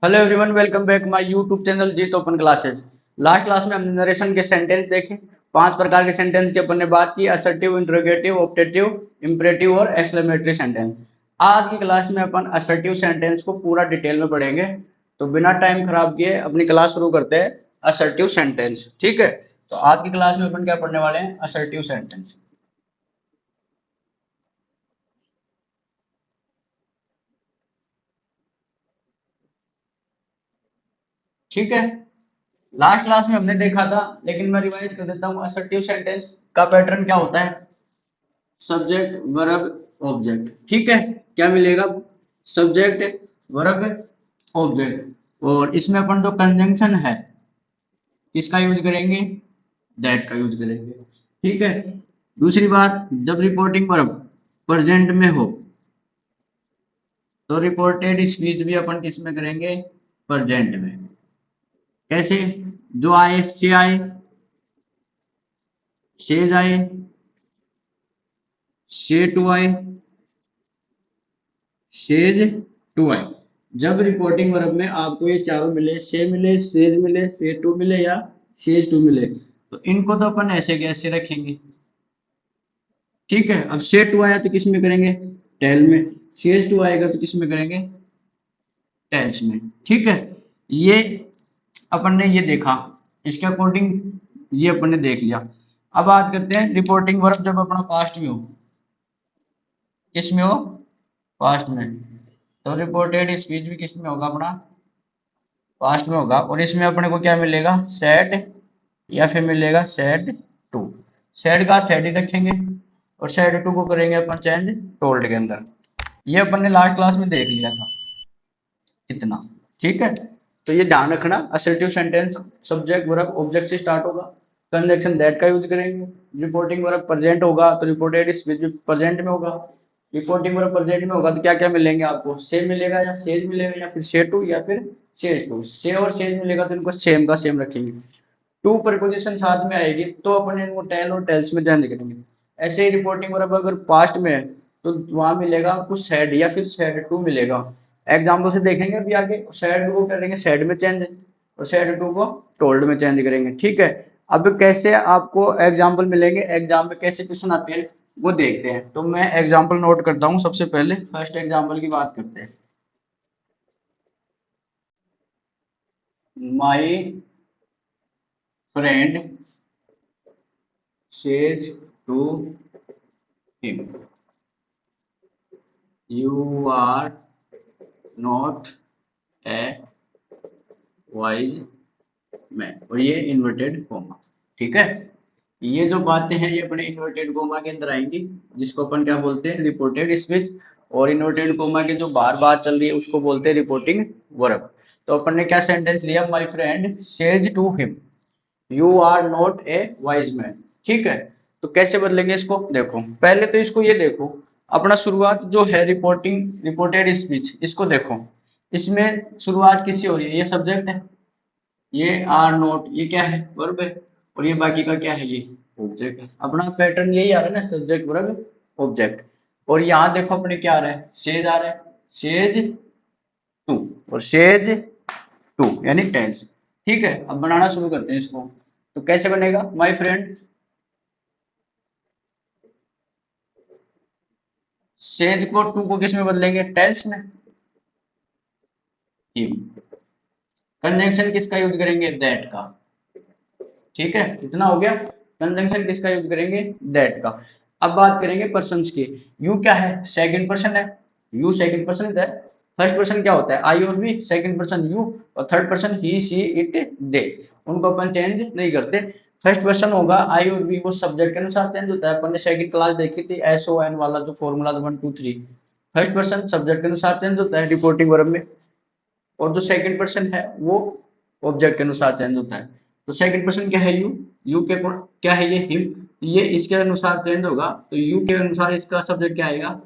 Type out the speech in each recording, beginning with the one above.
Hello everyone, welcome back my YouTube channel Jeet open classes. Last class में हमने narration के sentence देखे। 5 प्रकार के सेंटेंस की अपन ने बात की: असर्टिव, इंट्रोगेटिव, ऑप्टेटिव, इंपरेटिव और एक्सक्लेमेटरी सेंटेंस। आज की क्लास में अपन असर्टिव सेंटेंस को पूरा डिटेल में पढ़ेंगे। तो बिना टाइम खराब किए अपनी क्लास शुरू करते हैं। असर्टिव सेंटेंस, ठीक है। तो आज की क्लास में अपन क्या पढ़ने वाले हैं? Assertive sentence. ठीक है। लास्ट क्लास में हमने देखा था, लेकिन मैं रिवाइज कर देता हूँ। असर्टिव सेंटेंस का पैटर्न क्या होता है? Subject, verb, object. ठीक है। क्या मिलेगा? Subject, verb, object. और इसमें अपन जो कंजंक्शन है, किसका यूज करेंगे? दैट का यूज करेंगे। ठीक है। दूसरी बात, जब रिपोर्टिंग वर्ब प्रेजेंट में हो तो रिपोर्टेड स्पीच भी अपन किस में करेंगे? प्रेजेंट में। कैसे? जो आए से आए, से जाए, से टू आए, सेज टू आई। जब रिपोर्टिंग वर्ब में आपको ये चारों मिले, से मिले, सेज मिले, से टू मिले या सेज टू मिले, तो इनको तो अपन ऐसे के ऐसे रखेंगे। ठीक है। अब से टू आया तो किस में करेंगे? टेल में। सेज टू आएगा तो किस में करेंगे? टेल्स में। ठीक है। ये अपन ने ये देखा, इसके अकॉर्डिंग ये अपन ने देख लिया। अब बात करते हैं रिपोर्टिंग वर्ब जब अपना पास्ट में हो। किस में हो? पास्ट में। तो रिपोर्टेड स्पीच भी किस में होगा? अपना पास्ट में होगा। और इसमें अपने को क्या मिलेगा? सेड या फिर मिलेगा सेड टू। सेड का सेड ही रखेंगे और सेड टू को करेंगे अपन चेंज टोल्ड के अंदर। ये अपन ने लास्ट क्लास में देख लिया था इतना। ठीक है। तो ये ध्यान रखना, assertive sentence subject verb object से स्टार्ट होगा। कंजक्शन दैट का यूज करेंगे। रिपोर्टिंग वर्ब प्रेजेंट होगा तो रिपोर्टेड स्पीच भी प्रेजेंट में होगा। रिपोर्टिंग वर्ब प्रेजेंट में होगा तो क्या क्या मिलेंगे आपको? से मिलेगा या सेज मिलेगा या फिर से टू या फिर सेज टू। से और सेज मिलेगा तो इनको सेम का सेम रखेंगे। टू प्रपोजिशन साथ में आएगी तो अपन इनको टेल और टेल्स में चेंज करेंगे। ऐसे ही रिपोर्टिंग वर्ब अगर पास्ट में है तो वहां मिलेगा आपको सैड या फिर सैड टू मिलेगा। एग्जाम्पल से देखेंगे अभी आगे। सैड को करेंगे सैड में चेंज और सैड टू को टोल्ड में चेंज करेंगे। ठीक है। अब कैसे आपको एग्जाम्पल मिलेंगे, एग्जाम में कैसे क्वेश्चन आते हैं वो देखते हैं। तो मैं एग्जाम्पल नोट करता हूँ। सबसे पहले फर्स्ट एग्जाम्पल की बात करते हैं। My friend says to him, you are not a wise man. और ये इन्वर्टेड कोमा। ठीक है। ये जो बातें हैं ये अपने इन्वर्टेड कोमा के अंदर आएंगी, जिसको अपन क्या बोलते हैं? Reported speech. और इन्वर्टेड कोमा के जो बाहर बात चल रही है उसको बोलते हैं रिपोर्टिंग वर्ब। तो अपन ने क्या सेंटेंस लिया? My friend says to him, you are not a wise man. ठीक है। तो कैसे बदलेंगे इसको? देखो, पहले तो इसको ये देखो। अपना शुरुआत जो है रिपोर्टिंग रिपोर्टेड स्पीच, इसको देखो। इसमें शुरुआत किससे हो रही है? ये सब्जेक्ट है, ये आर नोट, ये क्या है? वर्ब है। और ये बाकी का क्या है? ये ऑब्जेक्ट है। अपना पैटर्न यही आ रहा है ना, सब्जेक्ट वर्ब ऑब्जेक्ट। और यहाँ देखो अपने क्या आ रहा है? सेज आ रहा है, सेज टू और सेज टू यानी टेंस। ठीक है। अब बनाना शुरू करते हैं इसको। तो कैसे बनेगा? माई फ्रेंड सेज को टू को किस में बदलेंगे? टेंस में। हिम। कंजंक्शन किसका यूज करेंगे? दैट का। ठीक है। इतना हो गया। कंजंक्शन किसका यूज करेंगे? दैट का। अब बात करेंगे पर्सन्स की। यू क्या है? सेकंड पर्सन है। यू सेकंड पर्सन है। फर्स्ट पर्सन क्या होता है? आई और वी। Second person you. और third person he, she, it, they. उनको अपन चेंज नहीं करते। फर्स्ट पर्सन होगा आई और वी, वो सब्जेक्ट के अनुसार चेंज होता है। अपन ने सेकंड क्लास देखी थी, एस ओ एन वाला जो फॉर्मूला 1 2 3। फर्स्ट पर्सन सब्जेक्ट के अनुसार चेंज होता है रिपोर्टिंग वर्ब में। और जो सेकंड पर्सन है वो ऑब्जेक्ट के अनुसार चेंज होता है। तो सेकंड पर्सन क्या है? यू। यू के क्या है? ये हिम। ये इसके अनुसार चेंज होगा तो यू के अनुसार इसका सब्जेक्ट क्या आएगा?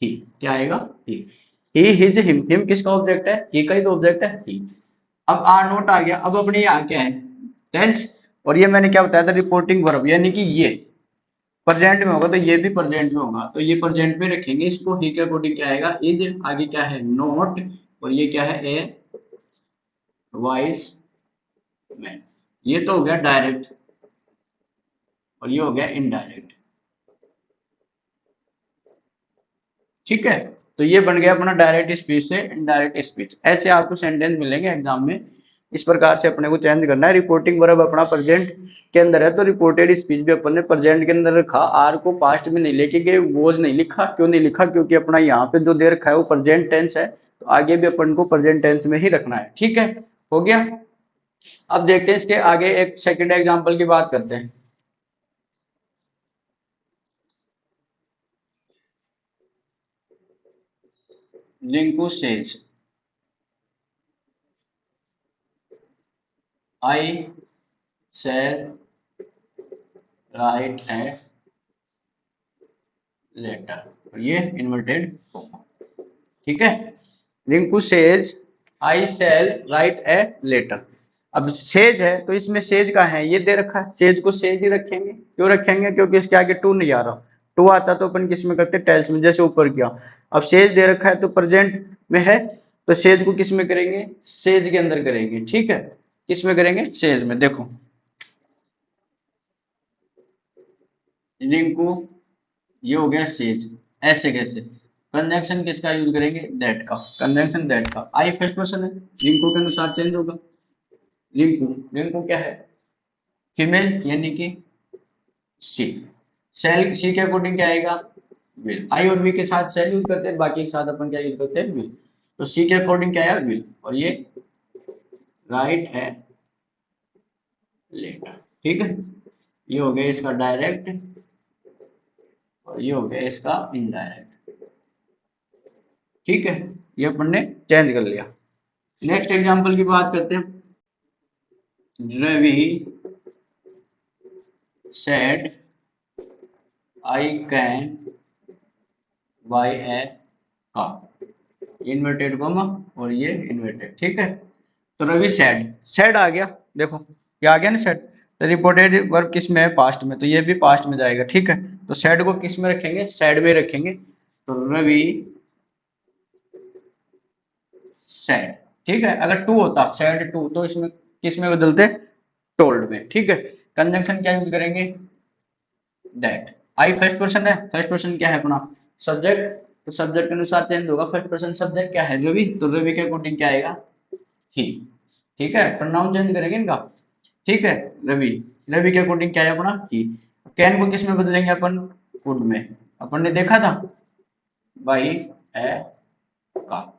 ही। क्या आएगा? ही हिज हिम। हिम किसका ऑब्जेक्ट है? ही का ही तो ऑब्जेक्ट है, ही। अब आर नोट आ गया। अब अपने यहाँ क्या है? टेंस। और ये मैंने क्या बताया था? रिपोर्टिंग वर्ब, यानी कि ये प्रेजेंट में होगा तो ये भी प्रेजेंट में होगा। तो ये प्रेजेंट में रखेंगे इसको। ही के अकॉर्डिंग क्या आएगा? इज। आगे क्या है? नोट। और ये क्या है? ए वाइस मैन। ये तो हो गया डायरेक्ट और ये हो गया इनडायरेक्ट। ठीक है, तो ये बन गया अपना डायरेक्ट स्पीच से इनडायरेक्ट स्पीच। ऐसे आपको सेंटेंस मिलेंगे एग्जाम में, इस प्रकार से अपने को चेंज करना है। रिपोर्टिंग वर्ब अपना प्रेजेंट के अंदर है, तो रिपोर्टेड स्पीच भी अपन ने प्रेजेंट के अंदर रखा। आर को पास्ट में नहीं लेके गए, वोज नहीं लिखा। क्यों नहीं लिखा? क्योंकि अपना यहाँ पे जो दे रखा है वो प्रेजेंट टेंस है, तो आगे भी अपन को प्रेजेंट टेंस में ही रखना है। ठीक है, हो गया। अब देखते हैं इसके आगे एक सेकंड एग्जांपल की बात करते हैं। Rinku says I shall write a letter, और ये इन्वर्टेड फॉर्म। ठीक है, Rinku says I shall write a letter. अब सेज है तो इसमें सेज का है, ये दे रखा है, सेज को सेज ही रखेंगे। क्यों रखेंगे? क्योंकि इसके आगे टू नहीं आ रहा। टू आता तो अपन किस में करते? टेल्स में, जैसे ऊपर किया। अब सेज दे रखा है तो प्रेजेंट में है, तो सेज को किस में करेंगे? सेज के अंदर करेंगे। ठीक है, किस में करेंगे? सेज में। देखो रिंकू, ये हो गया सेज। ऐसे कैसे? कंजंक्शन किसका यूज करेंगे? दैट का। कंजंक्शन दैट का। आई फर्स्ट पर्सन है, रिंकू के अनुसार चेंज होगा। रिंकू, रिंकू क्या है? फीमेल, यानी कि सी। सेल, सी के अकॉर्डिंग क्या आएगा? विल। आई और वी के साथ सेल यूज करते हैं, बाकी के साथ अपन क्या यूज करते हैं? विल। तो सी के अकॉर्डिंग क्या है? विल। और ये राइट है लेटर। ठीक है, ये हो गया इसका डायरेक्ट और ये हो गया इसका इनडायरेक्ट। ठीक है, ये अपन ने चेंज कर लिया। नेक्स्ट एग्जांपल की बात करते हैं। Ravi said I can buy a car, inverted comma और ये इन्वर्टेड। ठीक है, तो रवि सेड, सेड आ गया। देखो क्या आ गया ना, सेड। तो रिपोर्टेड वर्ब किस में है? पास्ट में, तो ये भी पास्ट में जाएगा। ठीक है, तो सेड को किस में रखेंगे? सेड में रखेंगे। तो रवि सेड। ठीक है, अगर टू होता सेड टू, तो इसमें किस में बदलते? टोल्ड में। ठीक है, कंजंक्शन क्या यूज करेंगे? दैट। आई फर्स्ट पर्सन है, फर्स्ट पर्सन क्या है अपना? सब्जेक्ट। तो सब्जेक्ट के अनुसार चेंज होगा। फर्स्ट पर्सन सब्जेक्ट क्या है? रवि, तो रवि के अकॉर्डिंग क्या आएगा? ही। ठीक है, प्रोनाउन चेंज करेंगे इनका। ठीक है, रवि, रवि के अकॉर्डिंग क्या है अपना? ही। कैन को किस में बदलेंगे अपन? कुड में। अपन ने देखा था buy a car.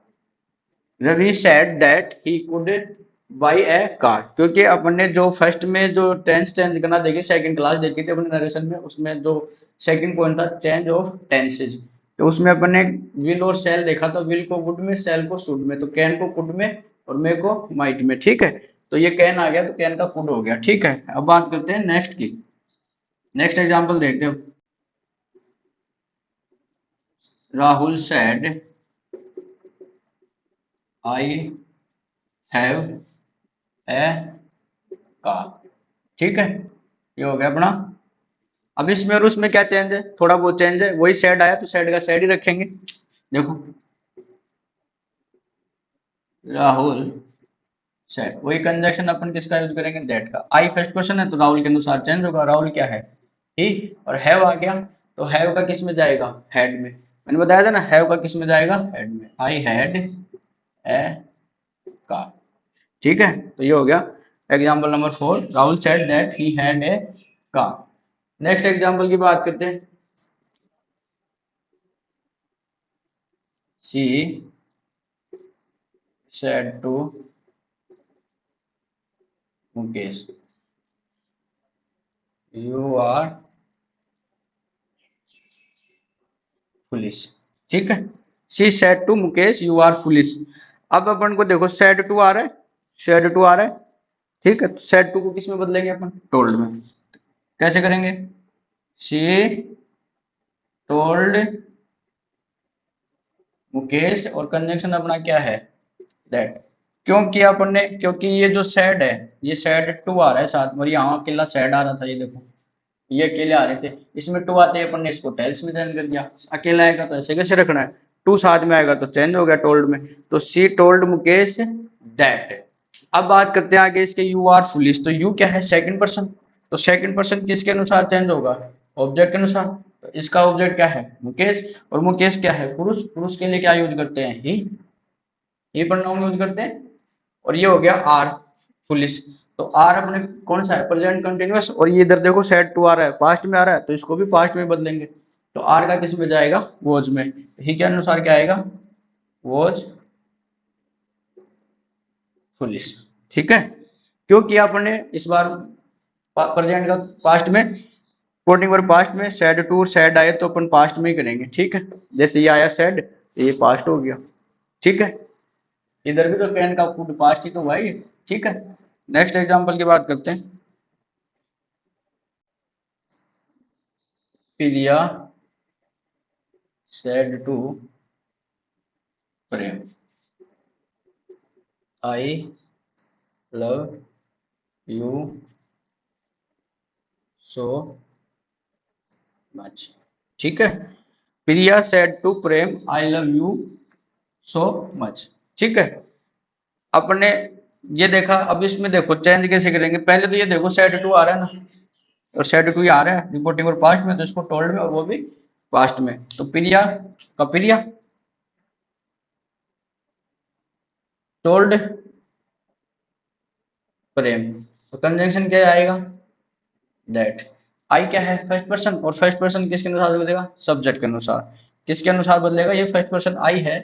Ravi said that he could buy a car, क्योंकि अपन ने जो फर्स्ट में जो टेंस चेंज करना देखी, सेकंड क्लास देखी थी अपने नरेशन में, उसमें जो सेकंड पॉइंट था चेंज ऑफ टेंसेज, तो उसमें अपन ने विल और सेल देखा था। विल को वुड में, सेल को शुड में। तो कैन को कुड में और मे को माइट में। ठीक है, तो ये कैन आ गया, तो कैन का कुड हो गया। ठीक है, अब बात करते हैं नेक्स्ट की। नेक्स्ट एग्जाम्पल देखते हो। Rahul said I have a car. ठीक है, ये हो गया अपना। अब इसमें और उसमें क्या चेंज है? थोड़ा बहुत चेंज है, वही सेड आया तो सेड का सेड ही रखेंगे। देखो राहुल सेड, वही कंजक्शन अपन किसका यूज करेंगे? दैट का। आई फर्स्ट पर्सन है तो राहुल के अनुसार चेंज होगा। राहुल क्या है? ही। और हैव आ गया, तो हैव का किस में जाएगा? हेड में। मैंने बताया था ना, हैव का किस में जाएगा? हेड में। I had a car. ठीक है, तो ये हो गया example number 4। Rahul said that he had a car. Next example की बात करते हैं। सी said to Mukesh, you are foolish। ठीक है, she said to Mukesh you are foolish. अब अपन को देखो said to आ रहा है, said to आ रहा है। ठीक है, तो said to को किस में बदलेंगे अपन? told में। कैसे करेंगे? सी told मुकेश और कंजंक्शन अपना क्या है? दैट। क्यों किया अपन ने? क्योंकि ये जो said है, ये said to आ रहा है साथ में, और यहाँ अकेला said आ रहा था। ये देखो, ये अकेले आ रहे थे, इसमें टू आते हैं, अपन ने इसको टेल्स में चेंज कर दिया। अकेला आएगा तो ऐसे कैसे रखना है? टू साथ में आएगा तो चेंज हो गया टोल्ड में। तो सी टोल्ड मुकेश दैट। अब बात करते हैं आगे इसके यू आर फुलिश। तो यू क्या है, सेकंड पर्सन। तो सेकंड पर्सन किसके अनुसार चेंज होगा, ऑब्जेक्ट के अनुसार। तो इसका ऑब्जेक्ट क्या है, मुकेश। और मुकेश क्या है, पुरुष। पुरुष के लिए क्या यूज करते हैं, ही प्रोनाउन यूज करते हैं। और ये हो गया आर पुलिस। तो आर अपने कौन सा है, प्रेजेंट कंटिन्यूअस। और ये इधर देखो सेड टू आ रहा है, पास्ट में आ रहा है, तो इसको भी पास्ट में बदलेंगे। तो आर का किस में जाएगा, वॉज में। ही के अनुसार क्या आएगा, वॉज पुलिस। ठीक है, क्यों किया अपने इस बार प्रेजेंट का पास्ट में, कोटिंग और पास्ट में। सेड टू और सेड आए तो अपन पास्ट में ही करेंगे। ठीक है, जैसे ये आया सेड, ये पास्ट हो गया। ठीक है, इधर भी तो पेन का फूड पास्ट ही तो हुआ है ये। ठीक है, नेक्स्ट एग्जांपल की बात करते हैं। Priya said to Prem, I love you so much. ठीक है, Priya said to Prem I love you so much. ठीक है, अपने ये देखा। अब इसमें देखो चेंज कैसे करेंगे, पहले तो ये देखो सेड टू आ रहा है ना, और सेड टू आ रहा है रिपोर्टिंग और पास्ट में, तो इसको टोल्ड में, और वो भी पास्ट में। तो प्रिया का प्रिया, टोल्ड प्रेम। तो कंजंक्शन क्या आएगा, दैट। आई क्या है, फर्स्ट पर्सन। और फर्स्ट पर्सन किसके अनुसार बदलेगा, सब्जेक्ट के अनुसार। किसके अनुसार बदलेगा, ये फर्स्ट पर्सन आई है,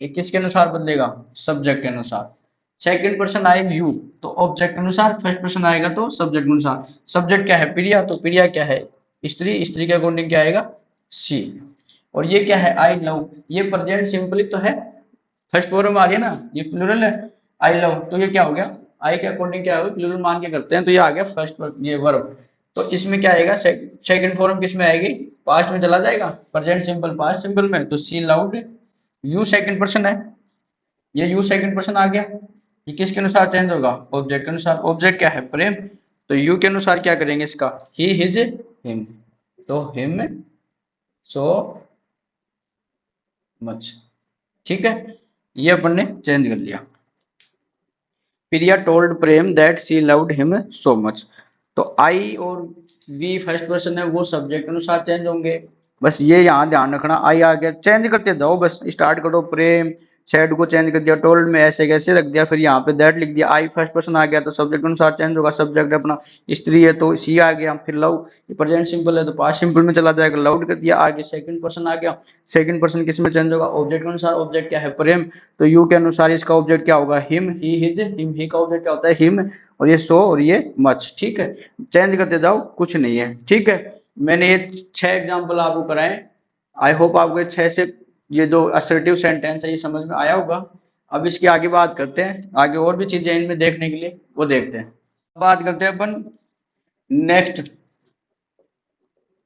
ये किसके अनुसार बदलेगा, सब्जेक्ट के अनुसार। सेकंड पर्सन आई यू, तो ऑब्जेक्ट के अनुसार। फर्स्ट पर्सन आएगा तो सब्जेक्ट के अनुसार। सब्जेक्ट क्या है, प्रिया। तो प्रिया क्या है, स्त्री। स्त्री के अकॉर्डिंग क्या आएगा, सी। और ये क्या है, आई लव। ये प्रेजेंट सिंपली तो है, फर्स्ट फॉर्म आ गया ना, ये प्लूरल है, आई लव। तो ये क्या हो गया, आई के अकॉर्डिंग क्या होगा, प्लूरल मान के करते हैं, तो ये आ गया फर्स्ट ये वर्ब। तो इसमें क्या आएगा, सेकंड फॉर्म किस में आएगी, पास्ट में चला जाएगा, प्रेजेंट सिंपल पास्ट सिंपल में। तो सी लाउड, यू सेकंड पर्सन है, ये यू सेकंड पर्सन आ गया। ये किसके अनुसार चेंज होगा, ऑब्जेक्ट के अनुसार। ऑब्जेक्ट क्या है, प्रेम। तो यू के अनुसार क्या करेंगे इसका, ही हिज हिम। तो हिम सो मच। ठीक है, ये अपन ने चेंज कर लिया। Priya told Prem that she loved him so much. तो आई और वी फर्स्ट पर्सन है, वो सब्जेक्ट अनुसार चेंज होंगे। बस ये यहाँ ध्यान रखना, आई आ गया चेंज करते जाओ, बस स्टार्ट करो प्रेम, सैड को चेंज कर दिया, टोल्ड में ऐसे कैसे रख दिया, फिर यहाँ पे दैट लिख दिया। आई फर्स्ट पर्सन आ गया तो सब्जेक्ट अनुसार चेंज होगा, सब्जेक्ट अपना स्त्री है तो सी आ गया। फिर लव, प्रेजेंट सिंपल है तो पास्ट सिंपल में चला जाएगा, लव्ड कर दिया, आगे सेकंड पर्सन आ गया। सेकंड पर्सन किस में चेंज होगा, ऑब्जेक्ट के अनुसार। ऑब्जेक्ट क्या है, प्रेम। तो यू के अनुसार इसका ऑब्जेक्ट क्या होगा, हिम ही हिज हिम। ही का ऑब्जेक्ट क्या होता है, हिम। और ये सो और ये मच। ठीक है, चेंज करते जाओ, कुछ नहीं है। ठीक है, मैंने ये 6 एग्जाम्पल आपको कराए। आई होप आपको ये 6 से ये जो असर्टिव सेंटेंस है ये समझ में आया होगा। अब इसकी आगे बात करते हैं, आगे और भी चीजें इनमें देखने के लिए, वो देखते हैं। बात करते हैं अपन नेक्स्ट।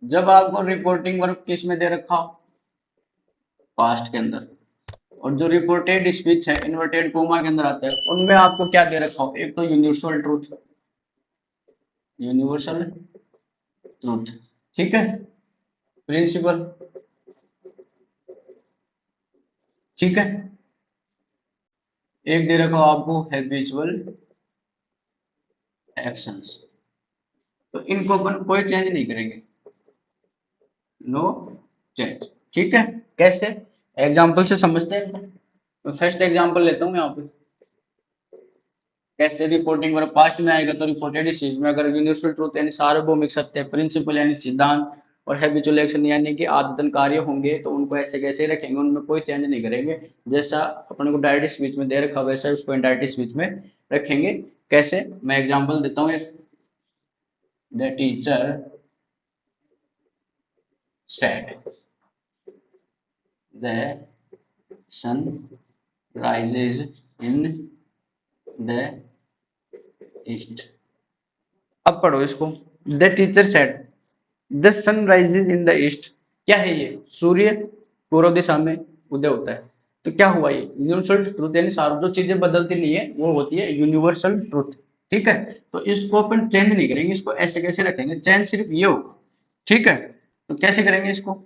जब आपको रिपोर्टिंग वर्क किस में दे रखा हो, पास्ट के अंदर, और जो रिपोर्टेड स्पीच है इन्वर्टेड कोमा के अंदर आता है, उनमें आपको क्या दे रखा हो, एक तो यूनिवर्सल ट्रूथ, यूनिवर्सल ट्रूथ। ठीक है, प्रिंसिपल। ठीक है, एक दे रखा हो आपको हैबिचुअल एक्शंस। तो इनको अपन कोई चेंज नहीं करेंगे, नो चेंज। ठीक है, कैसे, एग्जाम्पल से समझते हैं। तो फर्स्ट एग्जाम्पल लेता हूँ यहाँ पे। कैसे रिपोर्टिंग वर्ब पास्ट में आएगा, तो रिपोर्टेड चीज में अगर यूनिवर्सल ट्रूथ यानी सार्वभौमिक सत्य, प्रिंसिपल यानी सिद्धांत, और हैबिचुअल एक्शन यानी कि आदतन कार्य होंगे, तो उनको ऐसे कैसे रखेंगे, उनमें कोई चेंज नहीं करेंगे। जैसा अपने को डायरेक्ट स्पीच में दे रखा वैसा उसको इनडायरेक्ट स्पीच में रखेंगे। कैसे, मैं एग्जाम्पल देता हूँ एक। The teacher said the sun rises in the east. अब पढ़ो इसको। The teacher said the sun rises in the east. क्या है ये, सूर्य पूर्व दिशा में उदय होता है। तो क्या हुआ, ये यूनिवर्सल ट्रूथ यानी सार्व जो चीजें बदलती नहीं है वो होती है यूनिवर्सल ट्रूथ। ठीक है, तो इसको अपन चेंज नहीं करेंगे, इसको ऐसे कैसे रखेंगे, चेंज सिर्फ ये होगा। ठीक है, तो कैसे करेंगे इसको,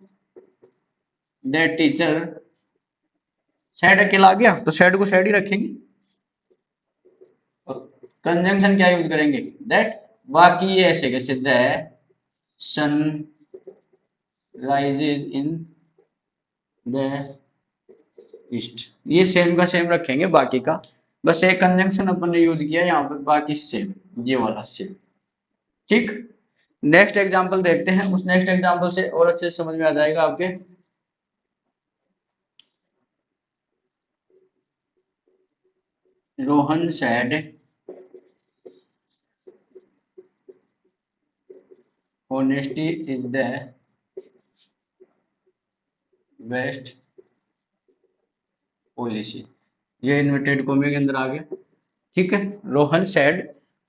द टीचर सैड अकेला आ गया तो सैड को सैड ही रखेंगे, कंजंक्शन क्या यूज करेंगे, दैट। बाकी ये ऐसे कैसे, the sun rises in the east, ये सेम का सेम रखेंगे बाकी का, बस एक कंजंक्शन अपन ने यूज किया यहाँ पर, बाकी सेम, ये वाला सेम। ठीक। नेक्स्ट एग्जांपल देखते हैं, उस नेक्स्ट एग्जांपल से और अच्छे से समझ में आ जाएगा आपके। Rohan sad honesty is the best policy, ये इन्वर्टेड कॉमे के अंदर आ गया। ठीक है, Rohan said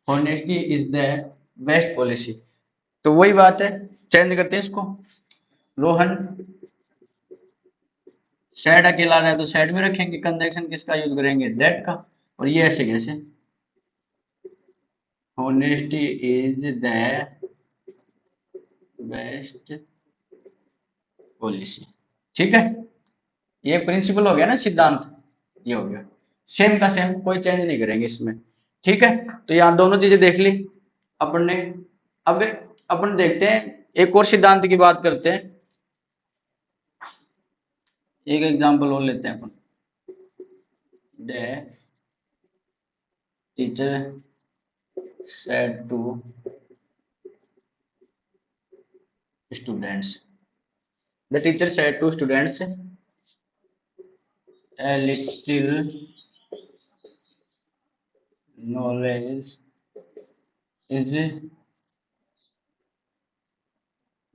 honesty is the best policy, तो वही बात है, चेंज करते हैं इसको। रोहन सेड अकेला रहा है तो सेड में रखेंगे, कंजंक्शन किसका यूज करेंगे, दैट का। और ये ऐसे कैसे, honesty is the best policy. ठीक है, ये प्रिंसिपल हो गया ना, सिद्धांत, ये हो गया सेम का सेम, कोई चेंज नहीं करेंगे इसमें। ठीक है, तो यहाँ दोनों चीजें देख ली अपन ने। अब अपन देखते हैं एक और सिद्धांत की बात करते हैं, एक एग्जांपल और लेते हैं अपन। The teacher said to students, the teacher said to students, a little knowledge is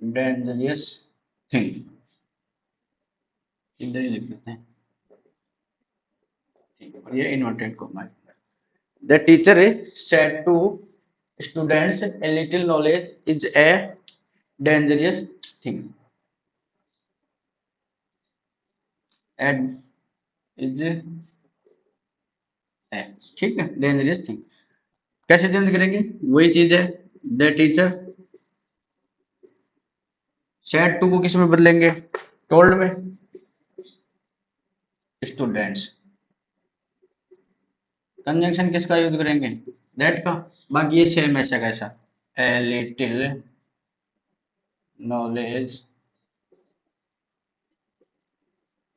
dangerous thing, इधर ही लिख देते हैं, ठीक है, और ये इन्वर्टेड कॉमा है। The teacher said to students, a little knowledge is a dangerous thing, and is a, ठीक है, dangerous thing। कैसे चेंज करेंगे, वही चीज है, द टीचर सेड टू को किस में बदलेंगे, टोल्ड में, स्टूडेंट्स, कंजंक्शन किसका यूज करेंगे, दैट का। बाकी ये सेम ऐसा कैसा, a little knowledge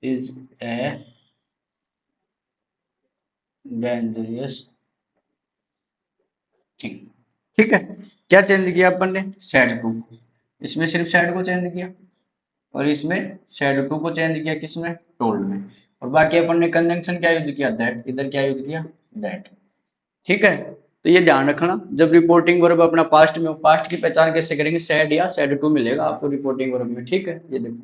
is a dangerous thing. ठीक है, क्या चेंज किया अपन ने, सेड टू, इसमें सिर्फ सेड को चेंज किया, और इसमें सेड टू को चेंज किया, किसमें, टोल्ड में। और बाकी अपन ने कंजंक्शन क्या यूज किया, दैट, इधर क्या यूज किया, दैट। ठीक है, तो ये ध्यान रखना, जब रिपोर्टिंग वर्ब अपना पास्ट में हो, पास्ट की पहचान कैसे करेंगे, सेड या सेड टू मिलेगा आपको रिपोर्टिंग वर्ब में। ठीक है, ये देखो,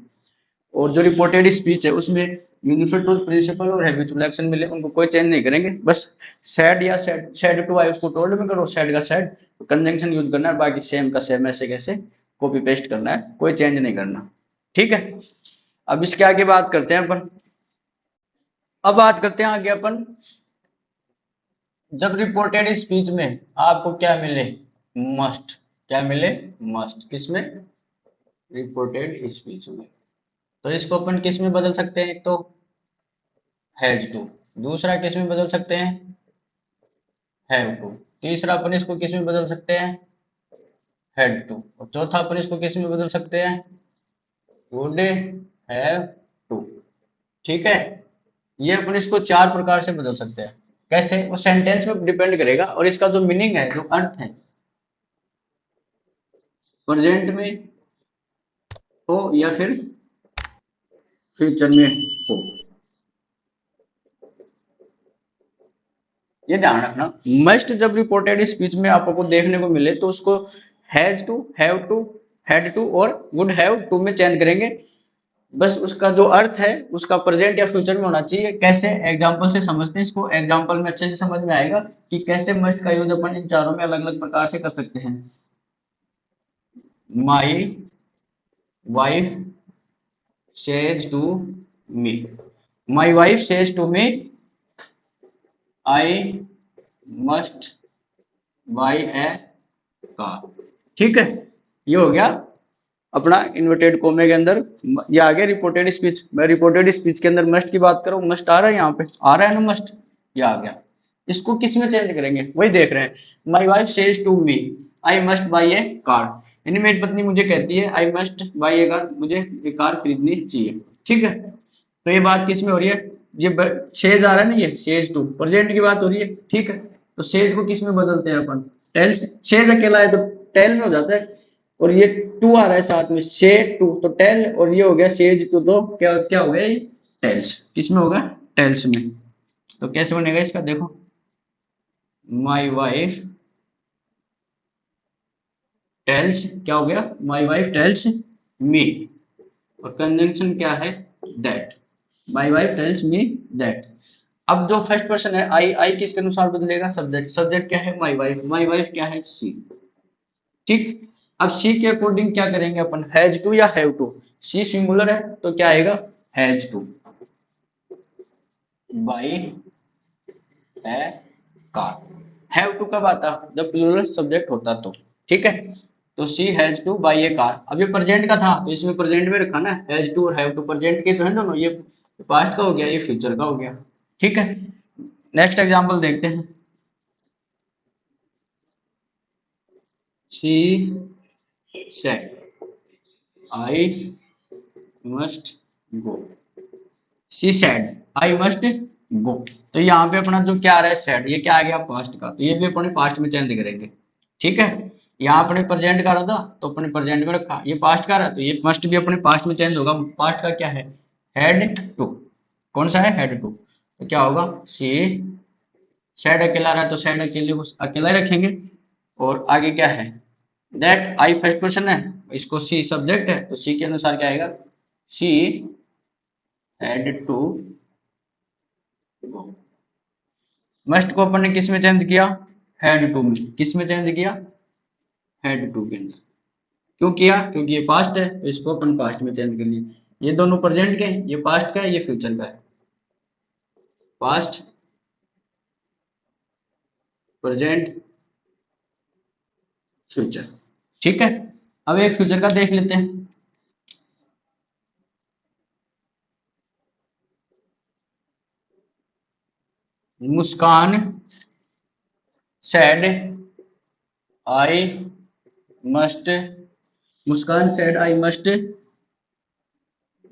और जो रिपोर्टेड स्पीच है उसमें यूनिफिड टू प्रिंसिपल और हैबिचुअल एक्शन मिले, उनको कोई चेंज नहीं करेंगे, बस सेड या सेड टू आए उसको टोल्ड में करो, सेड का सेड, कंजंक्शन यूज करना है, बाकी सेम का सेम ऐसे कैसे कॉपी पेस्ट करना है, कोई चेंज नहीं करना। ठीक है, अब इसके आगे बात करते हैं अपन। अब बात करते हैं आगे अपन, जब रिपोर्टेड स्पीच में आपको क्या मिले, मस्ट, क्या मिले, मस्ट, किसमें, रिपोर्टेड स्पीच में, तो इसको अपन किस में बदल सकते हैं, एक तो हैज टू, दूसरा किस में बदल सकते हैं, हैव टू, तीसरा अपन इसको किस में बदल सकते हैं, हैड टू, और चौथा अपन इसको किस में बदल सकते हैं, वुड हैव टू। ठीक है, ये अपन इसको चार प्रकार से बदल सकते हैं, कैसे, वो सेंटेंस में डिपेंड करेगा, और इसका जो मीनिंग है, जो अर्थ है, प्रेजेंट में हो या फिर फ्यूचर में हो, ये ध्यान रखना। मस्ट जब रिपोर्टेड स्पीच में आपको देखने को मिले तो उसको has to, have to, had to और वुड हैव टू में चेंज करेंगे, बस उसका जो अर्थ है उसका प्रेजेंट या फ्यूचर में होना चाहिए। कैसे, एग्जांपल से समझते हैं इसको, एग्जांपल में अच्छे से समझ में आएगा कि कैसे मस्ट का यूज अपन इन चारों में अलग अलग प्रकार से कर सकते हैं। My wife says to me, my wife says to me I must buy a car. ठीक है, ये हो गया अपना इन्वर्टेड कोमे के अंदर, ये आ गया रिपोर्टेड स्पीच। मैं रिपोर्टेड स्पीच के अंदर मस्ट की बात करूं, मस्ट आ रहा है यहाँ पे, आ रहा है ना मस्ट, ये आ गया। इसको किस में चेंज करेंगे, वही देख रहे हैं। My wife says to me I must buy a car, यानी मेरी पत्नी मुझे कहती है I must buy a car, मुझे एक कार खरीदनी चाहिए। ठीक है, तो ये बात किस में हो रही है, ये सेज आ रहा है ना, ये सेज टू प्रेजेंट की बात हो रही है। ठीक है, तो सेज को किस में बदलते हैं अपन, टेल से। सेज अकेला है तो टेल में हो जाता है, और ये टू आ रहा है साथ में, से टू तो टेल, और ये हो गया सेज टू, तो क्या क्या हो गया ये टेल्स, किस में होगा टेल्स में। तो कैसे बनेगा इसका, देखो माई वाइफ टेल्स, क्या हो गया माई वाइफ टेल्स मी, और कंजंक्शन क्या है that, my wife tells me that. अब जो फर्स्ट पर्सन है आई, आई किसके अनुसार बदलेगा, सब्जेक्ट, सब्जेक्ट क्या है माई वाइफ क्या है सी। ठीक, अब सी के अकॉर्डिंग क्या करेंगे अपन, हैज टू या हैव टू, सी सिंगुलर है तो क्या आएगा हैज टू बाई है कार। हैव टू कब आता, जब प्लूरल सब्जेक्ट होता तो। ठीक है, तो she has to buy a car, अब ये प्रेजेंट का था तो इसमें प्रेजेंट में रखा ना, हैज टू और हैव टू प्रेजेंट के तो है दोनों, ये पास्ट का हो गया, ये फ्यूचर का हो गया। ठीक है, नेक्स्ट एग्जांपल देखते हैं। She said I must go, she said I must गो, तो यहाँ पे अपना जो क्या आ रहा है सेड, ये क्या आ गया पास्ट का, तो ये भी अपने पास्ट में चेंज करेंगे। ठीक है, यहाँ अपने प्रेजेंट का रहा था तो अपने प्रेजेंट में रखा, ये पास्ट का रहा तो ये मस्ट भी अपने पास्ट में चेंज होगा। पास्ट का क्या है हैड टू, कौन सा है हैड टू, तो क्या होगा सी सेड अकेला रहा तो सेड अकेले को अकेला ही रखेंगे, और आगे क्या है दैट, आई फर्स्ट पर्सन है, इसको सी सब्जेक्ट है तो सी के अनुसार क्या आएगा she had to go. Must को अपन ने किस में चेंज किया हैड टू में, किस में चेंज किया हैड टू के अंदर। क्यों किया, क्योंकि ये पास्ट है तो इसको अपन पास्ट में चेंज कर लिए। ये दोनों प्रेजेंट के हैं, ये पास्ट का है ये फ्यूचर का है, पास्ट प्रेजेंट फ्यूचर। ठीक है, अब एक फ्यूचर का देख लेते हैं। Muskan said I must, Muskan said I must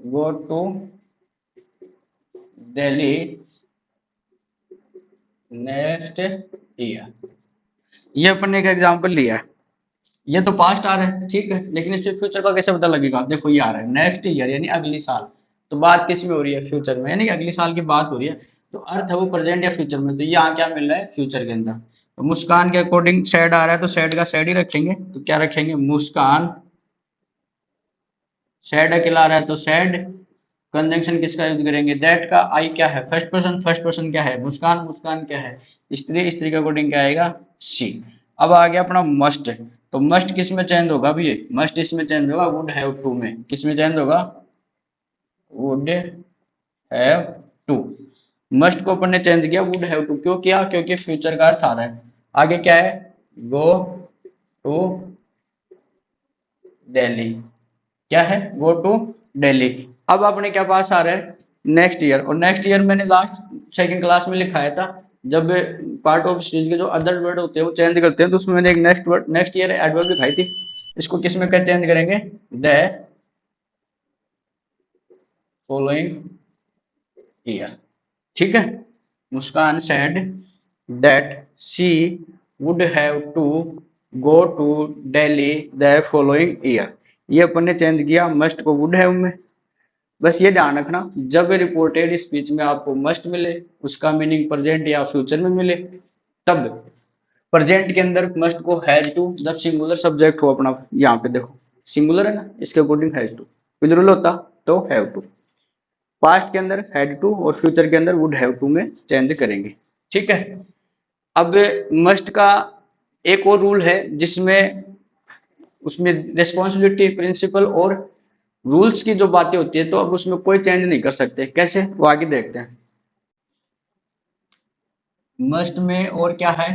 go to Delhi next year, ये अपन ने एक एग्जांपल लिया है। ये तो पास्ट आ रहा है ठीक है, लेकिन इसमें फ्यूचर का कैसे पता लगेगा, देखो ये आ रहा है नेक्स्ट ईयर यानी अगली साल, तो बात किस में हो रही है फ्यूचर में, यानी कि अगली साल की बात हो रही है, तो अर्थ है वो प्रेजेंट या फ्यूचर में, तो यहाँ क्या मिल रहा है फ्यूचर के अंदर। तो मुस्कान के अकॉर्डिंग सैड आ रहा है तो सैड का सैड ही रखेंगे, तो क्या रखेंगे मुस्कान, सैड अकेला आ रहा है तो सैड, कंजंक्शन किसका यूज करेंगे दैट का, आई क्या है फर्स्ट पर्सन क्या है मुस्कान, मुस्कान क्या है स्त्री, स्त्री के अकॉर्डिंग क्या आएगा शी। अब आ गया अपना मस्ट, तो मस्ट किस में चेंज होगा अभी, ये मस्ट इसमें चेंज होगा वुड हैव टू में, किस में चेंज होगा वुड हैव टू। मस्ट को अपन ने चेंज किया वुड हैव टू, क्यों किया, क्योंकि फ्यूचर का अर्थ आ रहा है। आगे क्या है गो टू दिल्ली, क्या है गो टू दिल्ली। अब अपने क्या पास आ रहा है नेक्स्ट ईयर, और नेक्स्ट ईयर मैंने लास्ट सेकंड क्लास में लिखाया था, जब पार्ट ऑफ स्पीच के जो अदर वर्ड होते हैं वो चेंज करते हैं, तो उसमें मैंने एक next word next year adverb लिखाई थी, इसको किस में क्या चेंज करेंगे द फॉलोइंग ईयर। ठीक है, Muskan said that she would have to go to Delhi the following year, ये अपन ने चेंज किया मस्ट को वुड हैव में। बस ये ध्यान रखना जब रिपोर्टेड स्पीच में आपको मस्ट मिले उसका मीनिंग प्रेजेंट या फ्यूचर में मिले, तब प्रेजेंट के अंदर मस्ट को हैज टू, जब सिंगुलर सब्जेक्ट हो अपना, यहाँ पे देखो सिंगुलर है ना इसके अकॉर्डिंग हैज टू, प्लूरल होता तो हैव टू, पास्ट के अंदर हैड टू और फ्यूचर के अंदर वुड हैव टू में चेंज करेंगे। ठीक है, अब मस्ट का एक और रूल है जिसमें उसमें रिस्पॉन्सिबिलिटी प्रिंसिपल और रूल्स की जो बातें होती है, तो अब उसमें कोई चेंज नहीं कर सकते, कैसे वो आगे देखते हैं। मस्ट में और क्या है,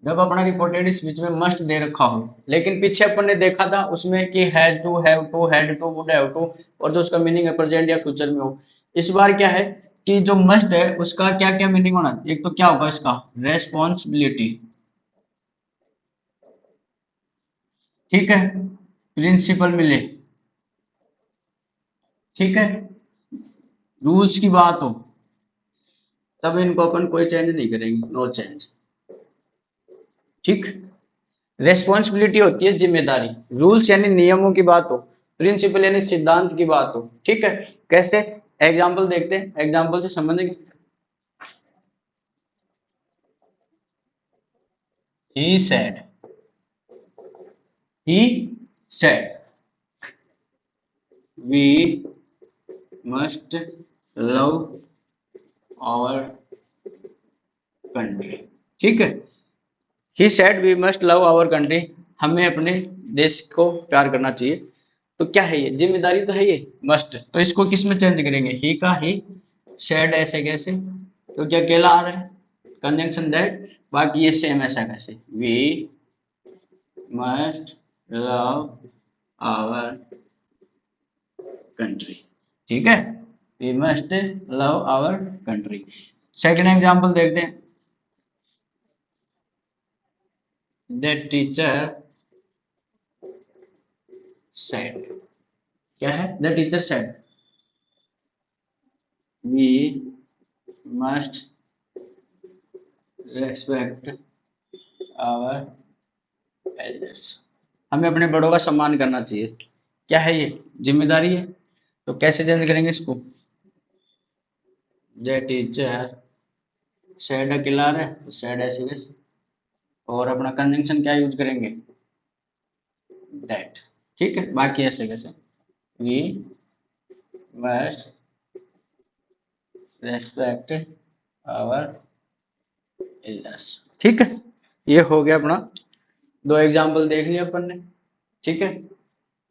जब अपना रिपोर्टेड स्पीच में मस्ट दे रखा हो, लेकिन पीछे अपन ने देखा था उसमें कि has to have to had to would have to, और जो उसका मीनिंग है प्रेजेंट या फ्यूचर में हो। इस बार क्या है कि जो मस्ट है उसका क्या क्या मीनिंग होना, एक तो क्या होगा इसका रेस्पॉन्सिबिलिटी, ठीक है, प्रिंसिपल मिले, ठीक है, रूल्स की बात हो तब इनको अपन कोई चेंज नहीं करेंगे, नो चेंज, ठीक। रेस्पॉन्सिबिलिटी होती है जिम्मेदारी, रूल्स यानी नियमों की बात हो, प्रिंसिपल यानी सिद्धांत की बात हो, ठीक है। कैसे, एग्जाम्पल देखते हैं, एग्जाम्पल से समझेंगे। He said, he said we must love our country, ठीक है। He said we must love our country, हमें अपने देश को प्यार करना चाहिए। तो क्या है ये, जिम्मेदारी तो है ये, मस्ट, तो इसको किस में चेंज करेंगे, ही का ही, सेड ऐसे कैसे, तो क्या अकेला आ रहा है, कंजंक्शन दैट, बाकी ये सेम ऐसा कैसे, we must love our country, ठीक है, we must love our country. Second example देखते हैं, दैट टीचर सेड, क्या है, the teacher said we must respect our elders, हमें अपने बड़ों का सम्मान करना चाहिए। क्या है ये, जिम्मेदारी है। तो कैसे चेंज करेंगे इसको, द टीचर सेड अकेला है तो सेड ऐसे कैसे, और अपना कंजंक्शन क्या यूज करेंगे, दैट, ठीक है, बाकी ऐसे कैसे, we must respect our elders, ठीक है। ये हो गया अपना, दो एग्जाम्पल देख लिया अपन ने, ठीक है।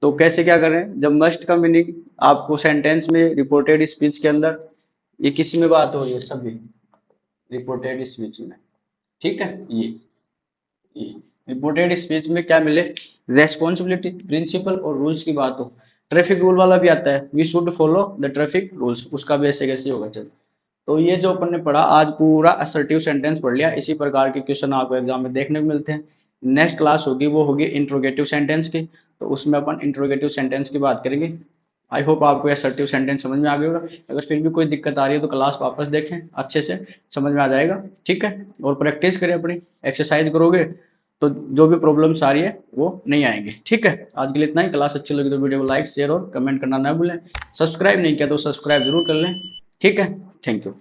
तो कैसे क्या करें, जब मस्ट का मीनिंग आपको सेंटेंस में, रिपोर्टेड स्पीच के अंदर, ये किस में बात हो रही है, सभी रिपोर्टेड स्पीच में, ठीक है। ये रिपोर्टेड स्पीच में क्या मिले, रेस्पॉन्सिबिलिटी, प्रिंसिपल और रूल्स की बात हो, ट्रैफिक रूल वाला भी आता है, we should follow the traffic rules, उसका भी ऐसे कैसे होगा, चल। तो ये जो अपन ने पढ़ा आज पूरा असर्टिव सेंटेंस पढ़ लिया, इसी प्रकार के क्वेश्चन आपको एग्जाम में देखने को मिलते हैं। नेक्स्ट क्लास होगी वो होगी इंट्रोगेटिव सेंटेंस की, तो उसमें अपन इंट्रोगेटिव सेंटेंस की बात करेंगे। आई होप आपको असर्टिव सेंटेंस समझ में आ गया होगा, अगर फिर भी कोई दिक्कत आ रही है तो क्लास वापस देखें, अच्छे से समझ में आ जाएगा, ठीक है। और प्रैक्टिस करें, अपनी एक्सरसाइज करोगे तो जो भी प्रॉब्लम्स आ रही है वो नहीं आएंगे, ठीक है। आज के लिए इतना ही, क्लास अच्छी लगी तो वीडियो को लाइक शेयर और कमेंट करना ना भूलें, सब्सक्राइब नहीं किया तो सब्सक्राइब जरूर कर लें, ठीक है। Thank you.